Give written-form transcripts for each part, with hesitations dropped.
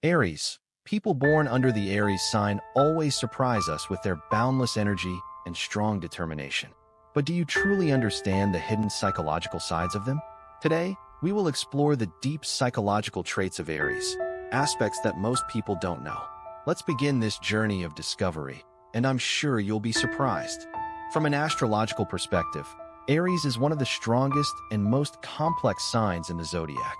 Aries. People born under the Aries sign always surprise us with their boundless energy and strong determination. But do you truly understand the hidden psychological sides of them? Today, we will explore the deep psychological traits of Aries, aspects that most people don't know. Let's begin this journey of discovery, and I'm sure you'll be surprised. From an astrological perspective, Aries is one of the strongest and most complex signs in the zodiac.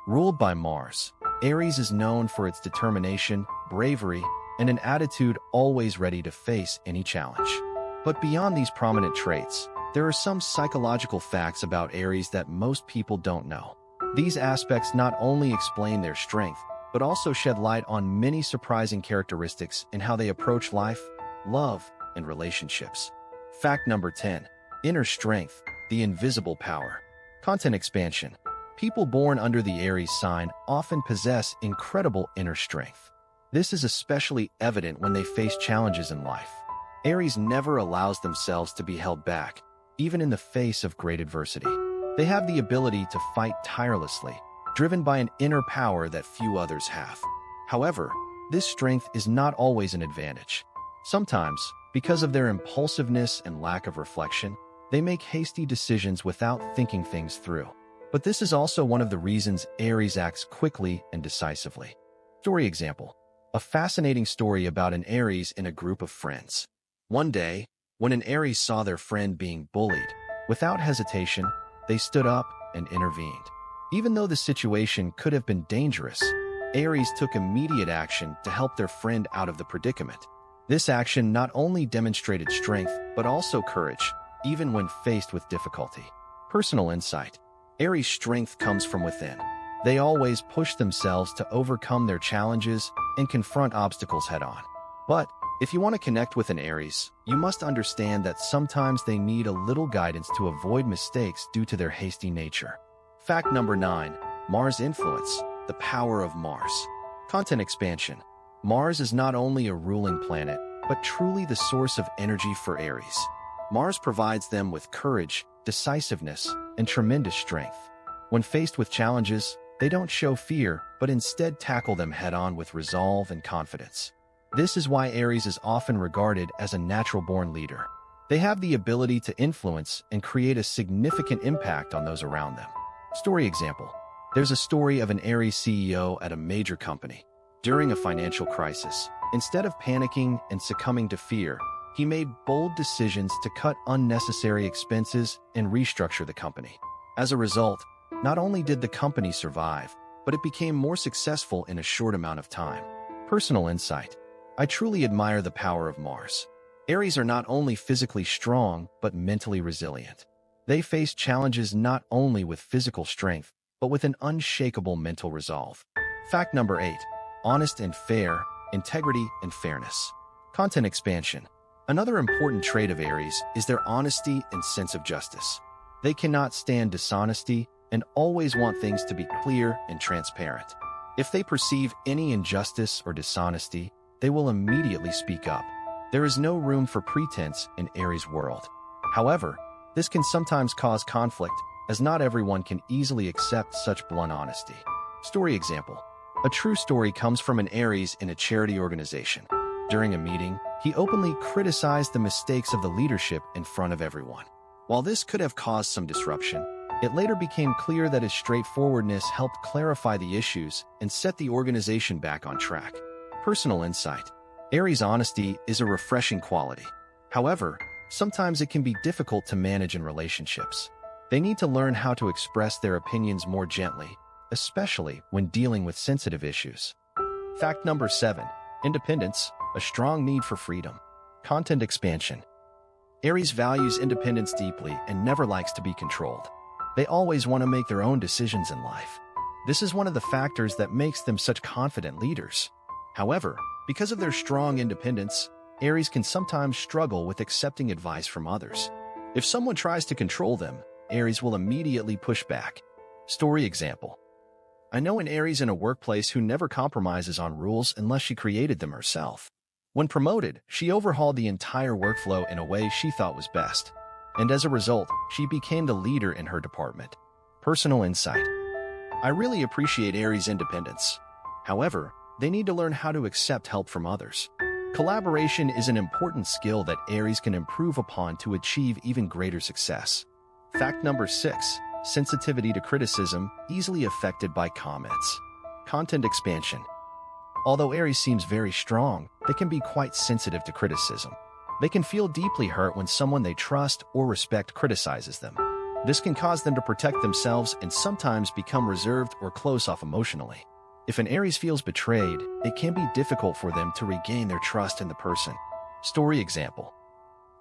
Ruled by Mars, Aries is known for its determination, bravery, and an attitude always ready to face any challenge. But beyond these prominent traits, there are some psychological facts about Aries that most people don't know. These aspects not only explain their strength, but also shed light on many surprising characteristics in how they approach life, love, and relationships. Fact number 10. Inner strength, the invisible power. Content expansion. People born under the Aries sign often possess incredible inner strength. This is especially evident when they face challenges in life. Aries never allows themselves to be held back, even in the face of great adversity. They have the ability to fight tirelessly, driven by an inner power that few others have. However, this strength is not always an advantage. Sometimes, because of their impulsiveness and lack of reflection, they make hasty decisions without thinking things through. But this is also one of the reasons Aries acts quickly and decisively. Story example. A fascinating story about an Aries in a group of friends. One day, when an Aries saw their friend being bullied, without hesitation, they stood up and intervened. Even though the situation could have been dangerous, Aries took immediate action to help their friend out of the predicament. This action not only demonstrated strength, but also courage, even when faced with difficulty. Personal insight. Aries' strength comes from within. They always push themselves to overcome their challenges and confront obstacles head-on. But if you want to connect with an Aries, you must understand that sometimes they need a little guidance to avoid mistakes due to their hasty nature. Fact number 9. Mars influence, the power of Mars. Content expansion. Mars is not only a ruling planet, but truly the source of energy for Aries. Mars provides them with courage, decisiveness, and tremendous strength. When faced with challenges, they don't show fear, but instead tackle them head-on with resolve and confidence. This is why Aries is often regarded as a natural-born leader. They have the ability to influence and create a significant impact on those around them. Story example. There's a story of an Aries CEO at a major company. During a financial crisis, instead of panicking and succumbing to fear, he made bold decisions to cut unnecessary expenses and restructure the company. As a result, not only did the company survive, but it became more successful in a short amount of time. Personal insight. I truly admire the power of Mars. Aries are not only physically strong, but mentally resilient. They face challenges not only with physical strength, but with an unshakable mental resolve. Fact number 8. Honest and fair, integrity and fairness. Content expansion. Another important trait of Aries is their honesty and sense of justice. They cannot stand dishonesty and always want things to be clear and transparent. If they perceive any injustice or dishonesty, they will immediately speak up. There is no room for pretense in Aries' world. However, this can sometimes cause conflict, as not everyone can easily accept such blunt honesty. Story example. A true story comes from an Aries in a charity organization. During a meeting, he openly criticized the mistakes of the leadership in front of everyone. While this could have caused some disruption, it later became clear that his straightforwardness helped clarify the issues and set the organization back on track. Personal insight. Aries' honesty is a refreshing quality. However, sometimes it can be difficult to manage in relationships. They need to learn how to express their opinions more gently, especially when dealing with sensitive issues. Fact number 7. Independence, a strong need for freedom. Content expansion. Aries values independence deeply and never likes to be controlled. They always want to make their own decisions in life. This is one of the factors that makes them such confident leaders. However, because of their strong independence, Aries can sometimes struggle with accepting advice from others. If someone tries to control them, Aries will immediately push back. Story example. I know an Aries in a workplace who never compromises on rules unless she created them herself. When promoted, she overhauled the entire workflow in a way she thought was best. And as a result, she became the leader in her department. Personal insight. I really appreciate Aries' independence. However, they need to learn how to accept help from others. Collaboration is an important skill that Aries can improve upon to achieve even greater success. Fact number 6. Sensitivity to criticism, easily affected by comments. Content expansion. Although Aries seems very strong, they can be quite sensitive to criticism. They can feel deeply hurt when someone they trust or respect criticizes them. This can cause them to protect themselves and sometimes become reserved or close off emotionally. If an Aries feels betrayed, it can be difficult for them to regain their trust in the person. Story example.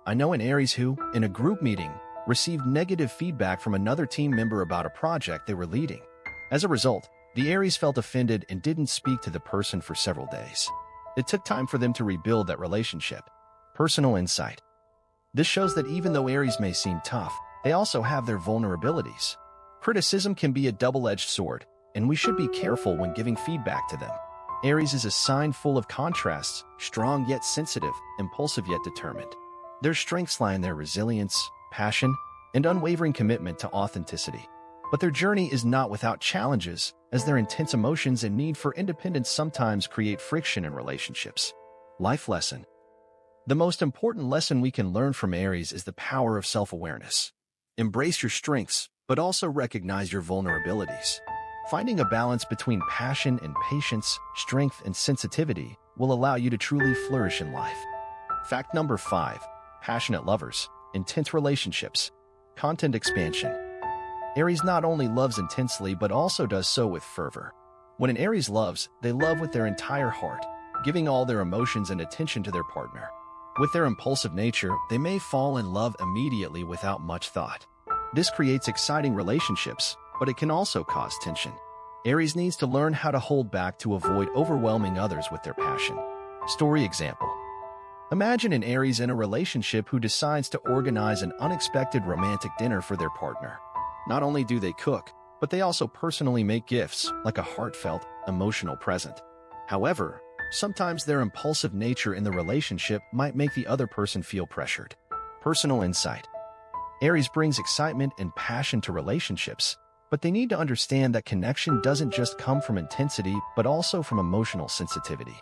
I know an Aries who, in a group meeting, received negative feedback from another team member about a project they were leading. As a result, the Aries felt offended and didn't speak to the person for several days. It took time for them to rebuild that relationship. Personal insight. This shows that even though Aries may seem tough, they also have their vulnerabilities. Criticism can be a double-edged sword, and we should be careful when giving feedback to them. Aries is a sign full of contrasts, strong yet sensitive, impulsive yet determined. Their strengths lie in their resilience, passion, and unwavering commitment to authenticity. But their journey is not without challenges, as their intense emotions and need for independence sometimes create friction in relationships. Life lesson. The most important lesson we can learn from Aries is the power of self-awareness. Embrace your strengths, but also recognize your vulnerabilities. Finding a balance between passion and patience, strength and sensitivity will allow you to truly flourish in life. Fact number 5. Passionate lovers, intense relationships. Content expansion. Aries not only loves intensely but also does so with fervor. When an Aries loves, they love with their entire heart, giving all their emotions and attention to their partner. With their impulsive nature, they may fall in love immediately without much thought. This creates exciting relationships, but it can also cause tension. Aries needs to learn how to hold back to avoid overwhelming others with their passion. Story example. Imagine an Aries in a relationship who decides to organize an unexpected romantic dinner for their partner. Not only do they cook, but they also personally make gifts, like a heartfelt, emotional present. However, sometimes their impulsive nature in the relationship might make the other person feel pressured. Personal insight. Aries brings excitement and passion to relationships, but they need to understand that connection doesn't just come from intensity, but also from emotional sensitivity.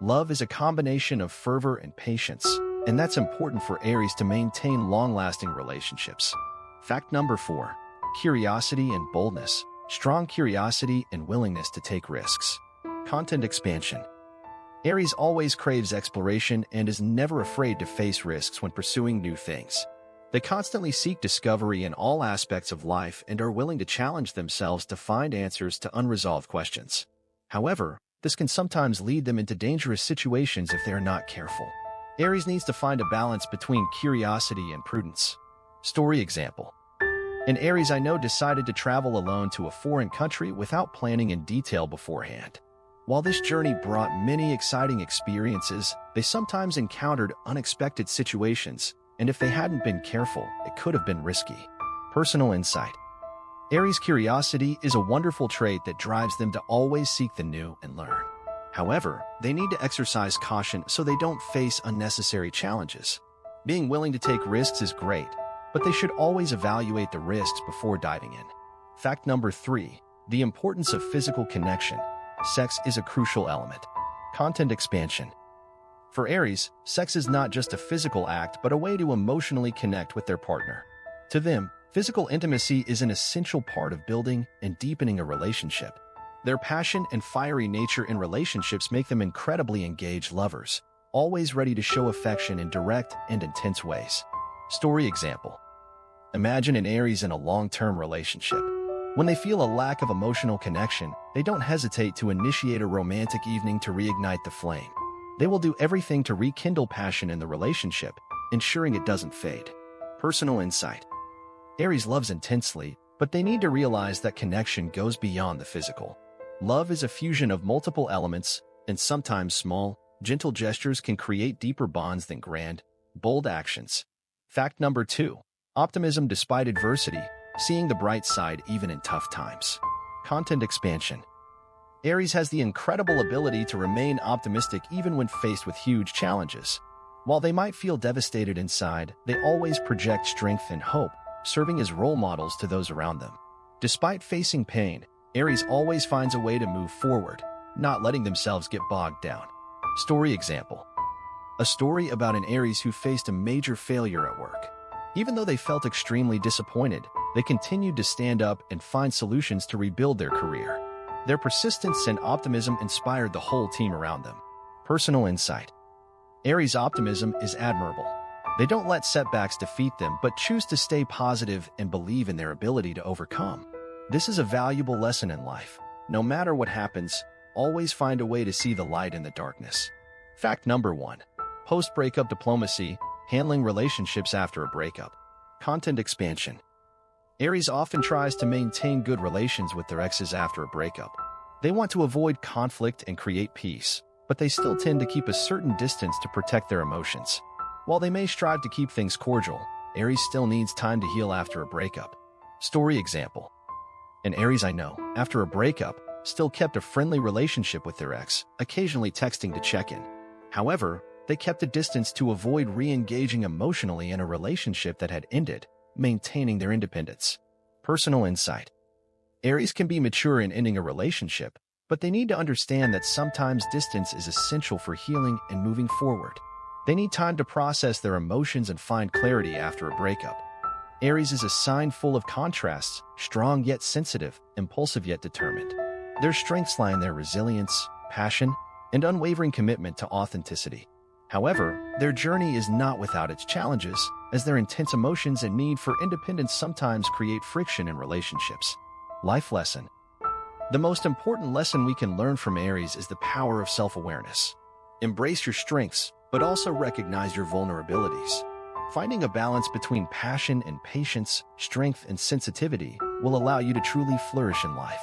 Love is a combination of fervor and patience, and that's important for Aries to maintain long-lasting relationships. Fact number 4. Curiosity and boldness. Strong curiosity and willingness to take risks. Content expansion. Aries always craves exploration and is never afraid to face risks when pursuing new things. They constantly seek discovery in all aspects of life and are willing to challenge themselves to find answers to unresolved questions. However, this can sometimes lead them into dangerous situations if they are not careful. Aries needs to find a balance between curiosity and prudence. Story example. An Aries I know decided to travel alone to a foreign country without planning in detail beforehand. While this journey brought many exciting experiences, they sometimes encountered unexpected situations, and if they hadn't been careful, it could have been risky. Personal insight. Aries' curiosity is a wonderful trait that drives them to always seek the new and learn. However, they need to exercise caution so they don't face unnecessary challenges. Being willing to take risks is great, but they should always evaluate the risks before diving in. Fact number 3. The importance of physical connection. Sex is a crucial element. Content expansion. For Aries, sex is not just a physical act but a way to emotionally connect with their partner. To them, physical intimacy is an essential part of building and deepening a relationship. Their passion and fiery nature in relationships make them incredibly engaged lovers, always ready to show affection in direct and intense ways. Story example. Imagine an Aries in a long-term relationship. When they feel a lack of emotional connection, they don't hesitate to initiate a romantic evening to reignite the flame. They will do everything to rekindle passion in the relationship, ensuring it doesn't fade. Personal insight. Aries loves intensely, but they need to realize that connection goes beyond the physical. Love is a fusion of multiple elements, and sometimes small, gentle gestures can create deeper bonds than grand, bold actions. Fact number 2. Optimism despite adversity, seeing the bright side even in tough times. Content expansion. Aries has the incredible ability to remain optimistic even when faced with huge challenges. While they might feel devastated inside, they always project strength and hope, serving as role models to those around them. Despite facing pain, Aries always finds a way to move forward. not letting themselves get bogged down. Story example. A story about an Aries who faced a major failure at work. Even though they felt extremely disappointed, they continued to stand up and find solutions to rebuild their career. Their persistence and optimism inspired the whole team around them. Personal insight. Aries' optimism is admirable. They don't let setbacks defeat them, but choose to stay positive and believe in their ability to overcome. This is a valuable lesson in life. No matter what happens, always find a way to see the light in the darkness. Fact number 1. Post-breakup diplomacy, handling relationships after a breakup. Content expansion. Aries often tries to maintain good relations with their exes after a breakup. They want to avoid conflict and create peace, but they still tend to keep a certain distance to protect their emotions. While they may strive to keep things cordial, Aries still needs time to heal after a breakup. Story example. An Aries I know, after a breakup, still kept a friendly relationship with their ex, occasionally texting to check in. However, they kept a distance to avoid re-engaging emotionally in a relationship that had ended, maintaining their independence. Personal insight. Aries can be mature in ending a relationship, but they need to understand that sometimes distance is essential for healing and moving forward. They need time to process their emotions and find clarity after a breakup. Aries is a sign full of contrasts, strong yet sensitive, impulsive yet determined. Their strengths lie in their resilience, passion, and unwavering commitment to authenticity. However, their journey is not without its challenges, as their intense emotions and need for independence sometimes create friction in relationships. Life lesson. The most important lesson we can learn from Aries is the power of self-awareness. Embrace your strengths, but also recognize your vulnerabilities. Finding a balance between passion and patience, strength and sensitivity will allow you to truly flourish in life.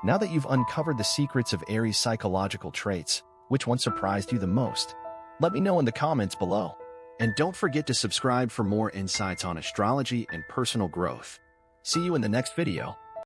Now that you've uncovered the secrets of Aries' psychological traits, which one surprised you the most? Let me know in the comments below. And don't forget to subscribe for more insights on astrology and personal growth. See you in the next video.